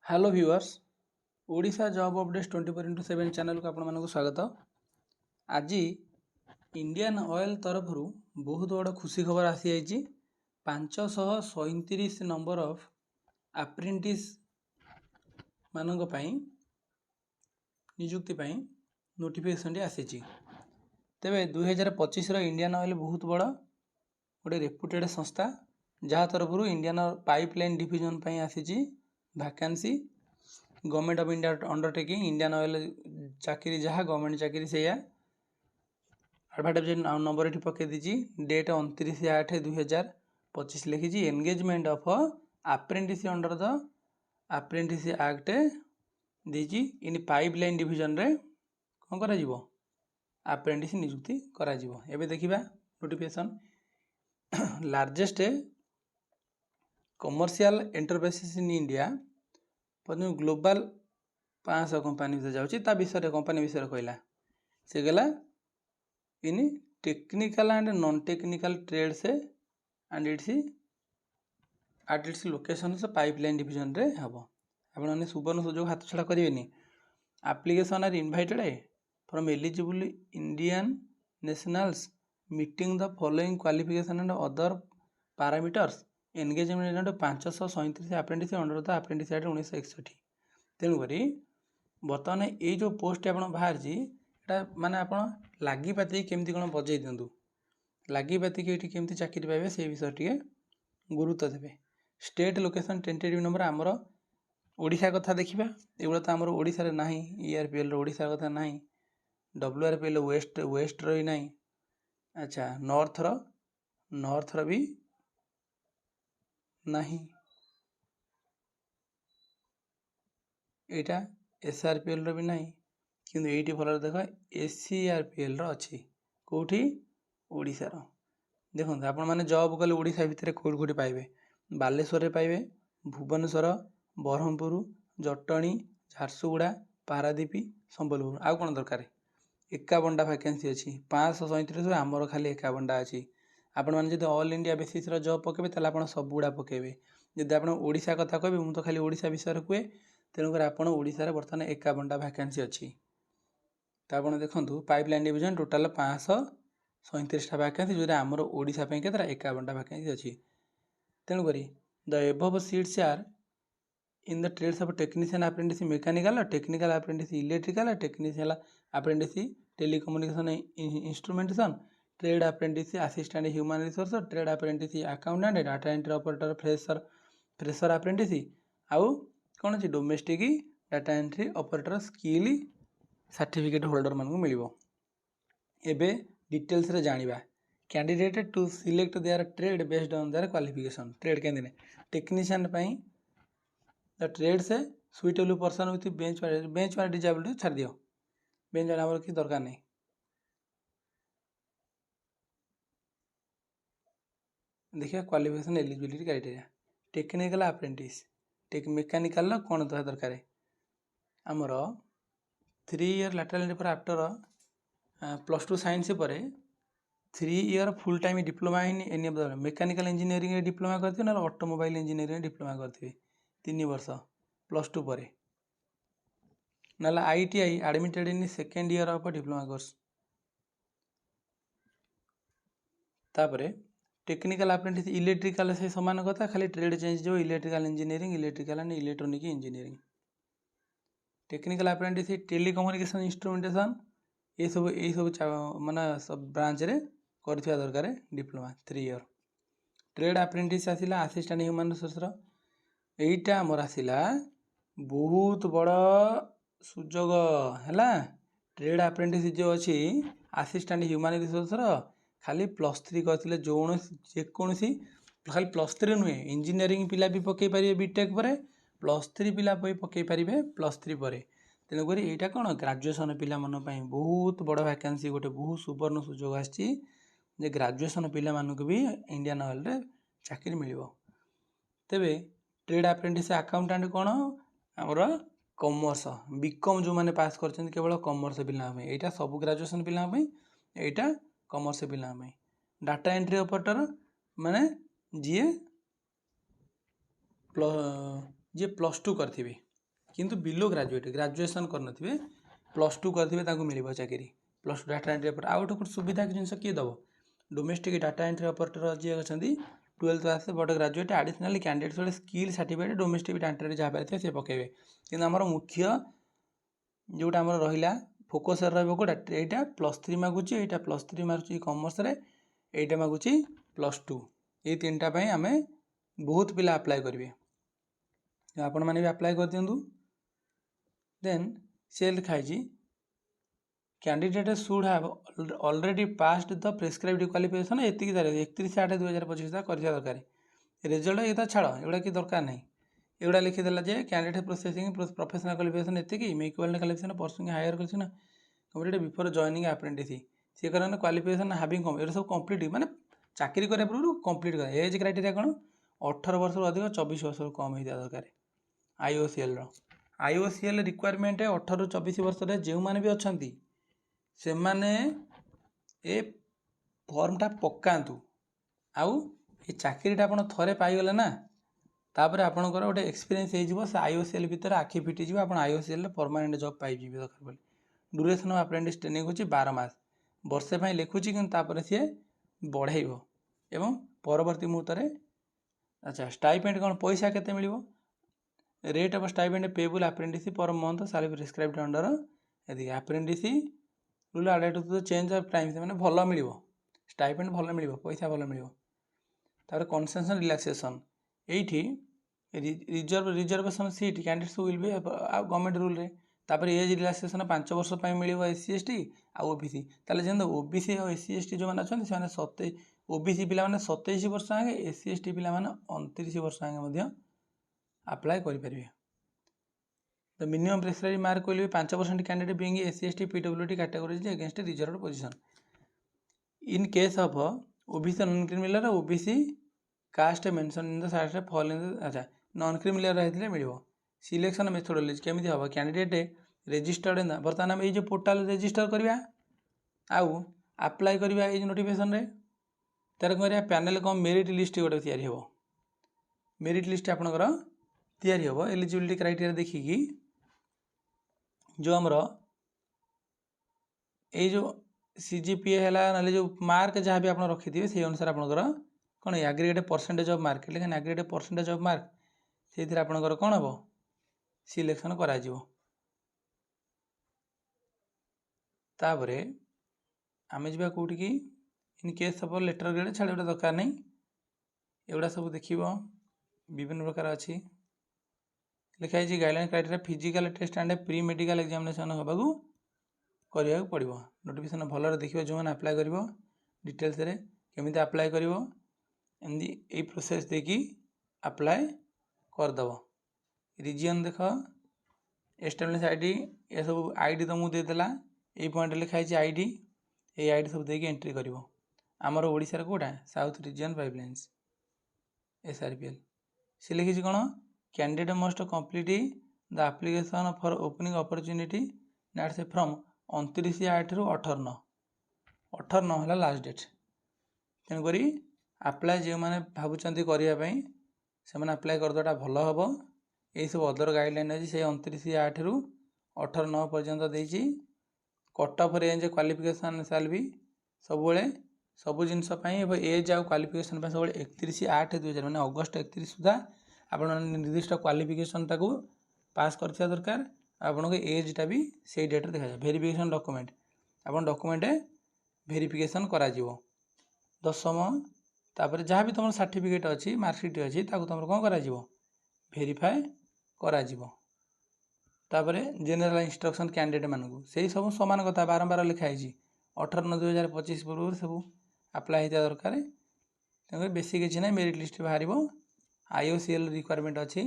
Hello viewers Odisha job updates 24x7 channel को आपण मानक स्वागत। आज इंडियन ऑयल तरफ बहुत बड़ खुशी खबर आसी जाइए 537 नंबर ऑफ अप्रेंटिस मानक पई नियुक्ति पई नोटिफिकेशन आसी। तेबे 2025 इंडियन ऑयल बहुत बड़ गोटे रेपुटेड संस्था जहाँ तरफ इंडियन पाइपलाइन डिविजन पई आसी vacancy government of India undertaking Indian oil चाकरी जहाँ गवर्नमेंट चाकरी से एडवर्टाइज नंबर ये पकई दीजिए। डेट 29/8/2025 लिखी engagement of apprentice under the apprentice act दीजिए इन पाइपलाइन डिविजन रे कौन करा अप्रेंटिस नियुक्ति करा। एबे देखिबा notification largest commercial enterprises in India global 500 company जाऊँगी विषय कंपनी विषय कहला से गला in technical and non technical trade से and its at its location से पाइपलाइन डिविजन रे हम आपने सुवर्ण सुजोग हाथ छड़ा करेंगे। Application are invited from eligible Indian nationals meeting the following qualification and other parameters engagement 537 apprentice under the apprentice act 1961। तेणुक बर्तमान ये जो पोस्ट आप बाहर माने आप लगिपाति केमती कौन बजे दिंतु लगिपाति ये केमती चाकरी पाइबे से विषय टे गुरुत्व देवे। स्टेट लोकेशन टेंटेटिव नंबर आमर ओडिशा कथा देखा एगुड़ा तो आमर ओडिशा रे नाही ERPL ओडिशा कथा नाही WRPL वेस्ट रही ना। अच्छा नॉर्थर भी नहीं यहाँ SRPL भी नहीं किंतु ये फल देख SCRPL अच्छी कौटी ओडिशार। देखो आपण मैंने जॉब कले ओडिशा भितर कौट कौटी पाइबे बालेश्वर पाइबे भुवनेश्वर ब्रह्मपुर जटणी झारसुगुड़ा पारादीप संबलपुर आउ कौन दरकार 51टा वैकेंसी अच्छी 537 आमर खाली 51टा अच्छी। आपण मैंने जो ऑल इंडिया बेसिस जॉब पकेबे ताले आपण सब गुड़ा पकेबे जदि आपण ओडिशा कथा कहबे मु तो खाली ओडिशा विषय कहे तेणुकर आपण ओडिशा बर्तमान 51टा वैकेंसी अच्छी। तो आप देखो पाइपलाइन डिविजन टोटाल 537टा वैकेंसी जो आमर ओडिशा के 51टा वैकेंसी अच्छी। तेणुक the above seats are in the trades of technician apprentice mechanical technical apprentice electrical technician apprentice telecommunication instrumentation trade apprentice assistant human resource trade apprentice accountant data entry operator fresher apprentice आउ कौन अच्छी domestic data entry operator skill certificate holder मानक मिल। एबे details रे जानिबा candidate to select their trade based on their qualification trade के technician the trade से suitable person with bench mark disability छाड़ दियो बेंच मार्क कि दरकार नहीं। देखिए qualification eligibility criteria technical apprentice mechanical कौन तो दरकार आमर 3 year lateral पर आफ्टर +2 साइंस पर 3 year full time diploma in any of the mechanical engineering diploma करते ना ऑटोमोबाइल इंजीनियरिंग डिप्लोमा करते 3 वर्ष +2 पर ना ITI admitted in second year of diploma course. तापर टेक्निकल अप्रेंटिस इलेक्ट्रिकल से समान कथा खाली ट्रेड चेंज जो electrical engineering electrical and electronic engineering technical apprentice telecommunication instrumentation ये सब माने सब ब्रांच रे करथिया दरकार डिप्लोमा 3 year। ट्रेड अप्रेंटिस आसिला असिस्टेंट ह्यूमन रिसोर्स एटा आमर आसिला बहुत बड़ सुजोग है। ट्रेड अप्रेंटिस जो अच्छी असिस्टेंट ह्यूमन रिसोर्स खाली +3 करते जेकोसी खाली +3 नुहे इंजीनियरिंग पिला भी पकई पारे बीटेक पर +3 पिला पकई पारे +3 पर। तेणुक यहाँ कौन ग्राजुएसन पिला बहुत बड़ वैकेंसी गोटे बहुत सुवर्ण सुजोग आसी ग्राजुएसन पिला मानक भी इंडियन ऑयल रे चाकरी मिल। तेबे ट्रेड अप्रेंटिस अकाउंटेंट कौन आमर कॉमर्स बीकॉम जो मैंने पास कर केवल कॉमर्स पिला यहाँ सब ग्रेजुएशन पिला यहाँ कॉमर्स पिला डाटा एंट्री ऑपरेटर माने जी +2 करथिबे किंतु बिलो ग्राजुएट ग्राजुएसन करनथिबे +2 करथिबे ताकू मिलिबो चाकरी +2 डाटा एंट्री ऑपरेटर आउट को सुविधा के जिंस किए दबो डोमेस्टिक डाटा एंट्री ऑपरेटर जे अछंती 12th pass but graduate additional candidate वाले स्किल सर्टिफिकेट डोमेस्टिक डाटा रे जहाँ पाइथे से पकेबे किंतु हमर मुख्य जोटा हमर रहिला फोकस रहबो कोटा एटा +3 मागुची एटा +3 मारुची कॉमर्स रे एटा मागुची +2 ए तीनटा पई हमें बहुत पिला अप्लाई करिवे आपण माने भी अप्लाई कर दियंतु देन से लिखाई जी candidate should have already passed the prescribed qualification एतिकी तारीख 31/8/2025 तक कर दरकार रिजल्ट ये तो छाड़ एगुड़ा कि दरकार नहीं एगुड़ा लिखिदेला जे कैंडिडेट प्रोसेसिंग प्रोफेशनल क्वालिफिकेशन एतिकी may equal qualification pursuing higher qualification complete before joining apprentice सी कारण क्वालिफिकेशन हाविंग कम ये सब कंप्लीट माने चाकरी करने पूर्व कंप्लीट कर एज क्राइटेरिया कौन 18 वर्ष अधिक 24 वर्ष कम होता दरकार आईओसीएल रिक्वायरमेंट 18 ରୁ 24 वर्ष जो मैंने भी अच्छा से माने ए फॉर्मटा पकातु आउ ये चाकरीटा आप थे पाईगले ना तापर आपंकर गोटे एक्सपीरियंस हो आईओसीएल भितर आखि फिटिज आप आईओसीएल परमानेंट जॉब पाइबे दरकार बोली ड्यूरेशन ऑफ अप्रेंटिस ट्रेनिंग होची 12 मास वर्षे पाई लिखुची कि तापर सी बढ़ेब एवं परवर्ती मुहूर्त अच्छा स्टाइपेंड कौन पैसा केते मिलिबो rate of stipend payable apprentice पर मंथ सैलरी प्रिस्क्राइब्ड अंडर यदि apprentice rule added to the change of time माने भल मिलिबो स्टाइपेंड भल मिलिबो पैसा भल मिलिबो तापर कंसेशन रिलैक्सेशन एठी reservation seat candidates will be government rule रे तापर एज रिलैक्सेशन 5 वर्ष पई मिलिबो एससी एसटी आ ओबीसी ताले जेन ओबीसी और एससी एसटी जो माने अछन से माने 27 ओबीसी पिला माने 27 वर्ष आगे एससी एसटी पिला माने 29 वर्ष आगे मध्य अप्लाई करि परिबे the minimum prescribed mark will be 5% candidate being SC ST PWD categories against reserved position in case of OBC non criminal OBC caste mention in the side fall in अच्छा non criminal रहथिले मिलिबो selection methodology केमिति हबो candidate registered ना बर्तमान हम ये portal register करबा आउ अप्लाई करबा ए नोटिफिकेशन रे तार करिया पैनल कम मेरिट लिस्ट गोटे तैयारी हबो मेरिट लिस्ट आपनकर तैयारी हबो एलिजिबिलिटी क्राइटेरिया देखिकी जो हमरो ए जो सीजीपीए हैला नाले जो मार्क जहाँ भी आप रखिथे से अनुसार आपनकर कौन एग्रीगेट परसेंटेज ऑफ मार्क लेकिन एग्रीगेट परसेंटेज ऑफ मार्क से आपनकर कौन हम सिलेक्शन करा तापरे आम जा कौटी कि in case of letter grade छाड़ गोटे दरकार नहीं एगुड़ा सब देख विभिन्न प्रकार अच्छी लिखाई guideline criteria physical test and pre medical examination होगा करने पड़ो नोटिफिकेशन भल देखिए जो मैंने अप्लाई कर डिटेल्स केमी अप्लाई कर एमती प्रोसेस देखी अप्लाई करदेव रिजियन देख एस्टाब्लिश आईडी ये सब आईडी तुमको देदेला ये पॉइंट लिखाई आईडी ये आईडी सब देखिए एंट्री कर आमर ओडिशार कोटा साउथ रीजन पाइपलाइन्स एसआरपीएल से लिखी कौन candidate must complete the application for opening opportunity that's from 29/8 ରୁ 18/9 है लास्ट डेट तेणुक अप्लाई जो मैंने भावुं करने से अप्लाई करदेटा भल हम यही सब अदर गाइडलाइन अच्छी से 29/8 ରୁ 18/9 पर्यंत देती कट ऑफ रेंज क्वालिफिकेशन साल भी सब सबू जिनस एज आउ क्वालिफिकेशन सब 31/8/2000 मैंने अगस्ट 31 सुधा आप निर्दिष्ट क्वालिफिकेशन ताकू पास कर दरकार आपन को एजटा भी से डेट देखा वेरिफिकेशन डॉक्यूमेंट आप डॉक्यूमेंट वेरिफिकेशन करा दशम तापर जहाँ भी तुम सर्टिफिकेट अच्छी मार्कशीट अच्छी तुम कौन कर वेरीफाए करा तापर जेनेराल इंस्ट्रक्शन कैंडिडेट मानू से सब सामान कथा बारंबार लिखाई 18/9/2025 पूर्व सब अप्लाई होता दरकार तेनाली बेसी किसी ना मेरिट लिस्ट बाहर आईओसीएल रिक्वायरमेंट अच्छी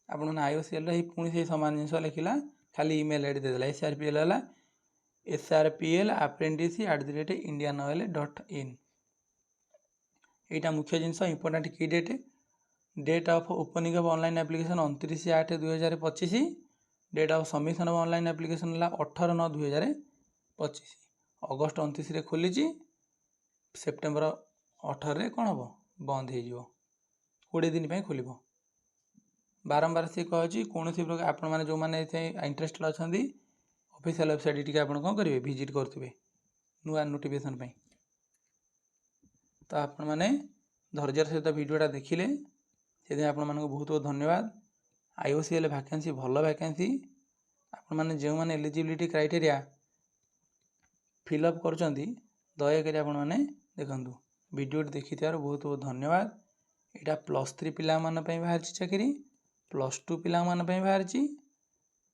आप आईओसीएल पुणी से सामान जिन लिखला खाली ईमेल आईडी देदेला एसआरपीएल है SRPL@indianoil.in यहाँ मुख्य जिनस इंपोर्टाट की date of opening of online application 29/8/2025 date of submission of online application है 18/9/2025 अगस्ट 29 खोली सेप्टेम्बर 18 कौन हम बंद हो 20 दिन खोल बारंबार से कहे कौन प्रकार आपण मैंने जो मैंने इंटरेस्टेड अच्छा ऑफिशियल वेबसाइट टी आप कौन करेंगे विजिट करेंगे नुआ नोटिफिकेशन पाई। तो आपण मैंने धैर्यर सहित वीडियोटा देखिले से आपण मानक बहुत बहुत धन्यवाद। आईओसीएल वैकेंसी भल वैकेंसी आपण मैंने जो मैंने एलिजिबिलिटी क्राइटेरिया फिलअप कर दयाकोरी आपण मैंने देखंतु वीडियो देखि बहुत बहुत धन्यवाद। यहाँ +3 पिला बाहर चाकरी +2 पिला बाहर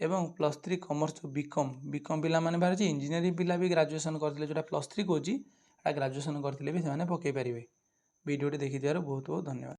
एवं +3 कॉमर्स बीकॉम पिला बाहर इंजीनियरिंग पिला भी ग्रेजुएशन करते जो +3 कौच ग्रेजुएशन करते भी से पकई पारे। वीडियो देखि बहुत बहुत धन्यवाद।